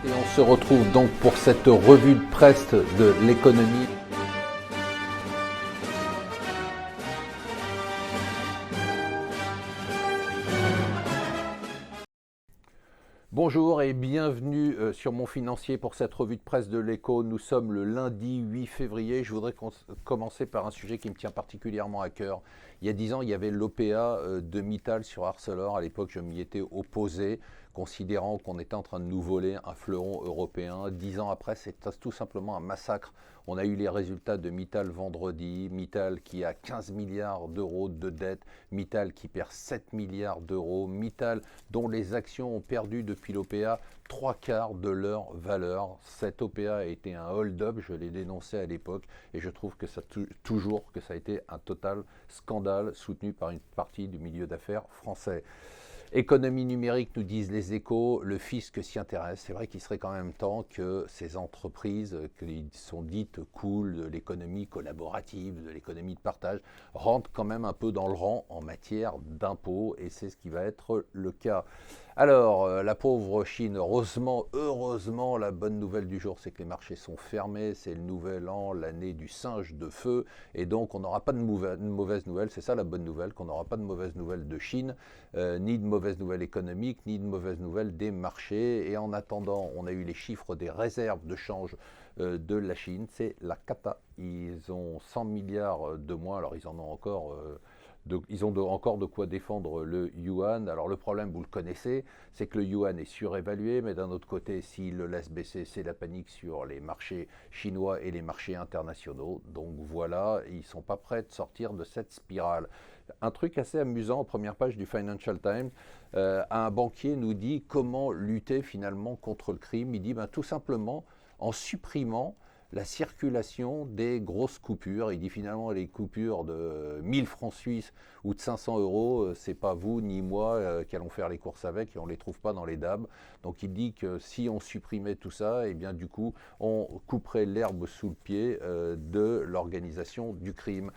Et on se retrouve donc pour cette revue de presse de l'économie. Bonjour et bienvenue sur Mon Financier pour cette revue de presse de l'Écho. Nous sommes le lundi 8 février. Je voudrais commencer par un sujet qui me tient particulièrement à cœur. Il y a 10 ans, il y avait l'OPA de Mittal sur Arcelor. À l'époque, je m'y étais opposé, considérant qu'on était en train de nous voler un fleuron européen. 10 ans après, c'est tout simplement un massacre. On a eu les résultats de Mittal vendredi. Mittal qui a 15 milliards d'euros de dette. Mittal qui perd 7 milliards d'euros. Mittal dont les actions ont perdu depuis l'OPA 3/4 de leur valeur. Cette OPA a été un hold-up, je l'ai dénoncé à l'époque, et je trouve que ça toujours que ça a été un total scandale soutenu par une partie du milieu d'affaires français. Économie numérique, nous disent les Échos, le fisc s'y intéresse. C'est vrai qu'il serait quand même temps que ces entreprises qui sont dites cool, de l'économie collaborative, de l'économie de partage, rentrent quand même un peu dans le rang en matière d'impôts, et c'est ce qui va être le cas. Alors, la pauvre Chine, heureusement, la bonne nouvelle du jour, c'est que les marchés sont fermés, c'est le nouvel an, l'année du singe de feu, et donc on n'aura pas de mauvaise nouvelle, c'est ça la bonne nouvelle, qu'on n'aura pas de mauvaise nouvelle de Chine, ni de mauvaise nouvelle économique, ni de mauvaise nouvelle des marchés. Et en attendant, on a eu les chiffres des réserves de change de la Chine, c'est la cata. Ils ont 100 milliards de moins, alors ils en ont encore... encore de quoi défendre le yuan. Alors le problème, vous le connaissez, c'est que le yuan est surévalué, mais d'un autre côté, s'il le laisse baisser, c'est la panique sur les marchés chinois et les marchés internationaux. Donc voilà, ils ne sont pas prêts de sortir de cette spirale. Un truc assez amusant, en première page du Financial Times, un banquier nous dit comment lutter finalement contre le crime. Il dit tout simplement en supprimant la circulation des grosses coupures. Il dit finalement les coupures de 1000 francs suisses ou de 500 euros, c'est pas vous ni moi qui allons faire les courses avec, et on les trouve pas dans les DAB. Donc il dit que si on supprimait tout ça, et bien du coup on couperait l'herbe sous le pied de l'organisation du crime.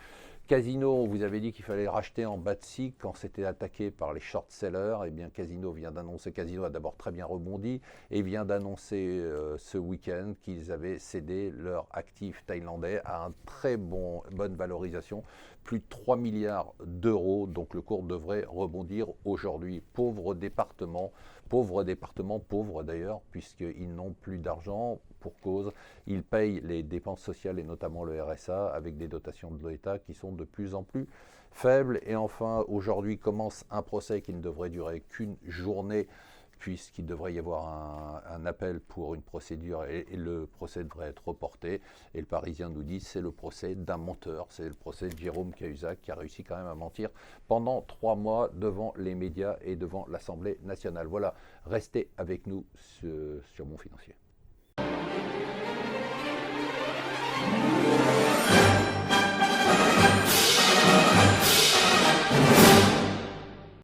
Casino, on vous avait dit qu'il fallait racheter en bas de cycle quand c'était attaqué par les short-sellers. Eh bien, Casino vient d'annoncer, Casino a d'abord très bien rebondi, et vient d'annoncer ce week-end qu'ils avaient cédé leur actif thaïlandais à une bonne valorisation, plus de 3 milliards d'euros. Donc le cours devrait rebondir aujourd'hui. Pauvre département, pauvre d'ailleurs, puisqu'ils n'ont plus d'argent. Pour cause, ils payent les dépenses sociales et notamment le RSA avec des dotations de l'État qui sont de plus en plus faibles. Et enfin, aujourd'hui commence un procès qui ne devrait durer qu'une journée, puisqu'il devrait y avoir un appel pour une procédure, et le procès devrait être reporté. Et le Parisien nous dit c'est le procès d'un menteur, c'est le procès de Jérôme Cahuzac qui a réussi quand même à mentir pendant 3 mois devant les médias et devant l'Assemblée nationale. Voilà, restez avec nous sur Mon Financier.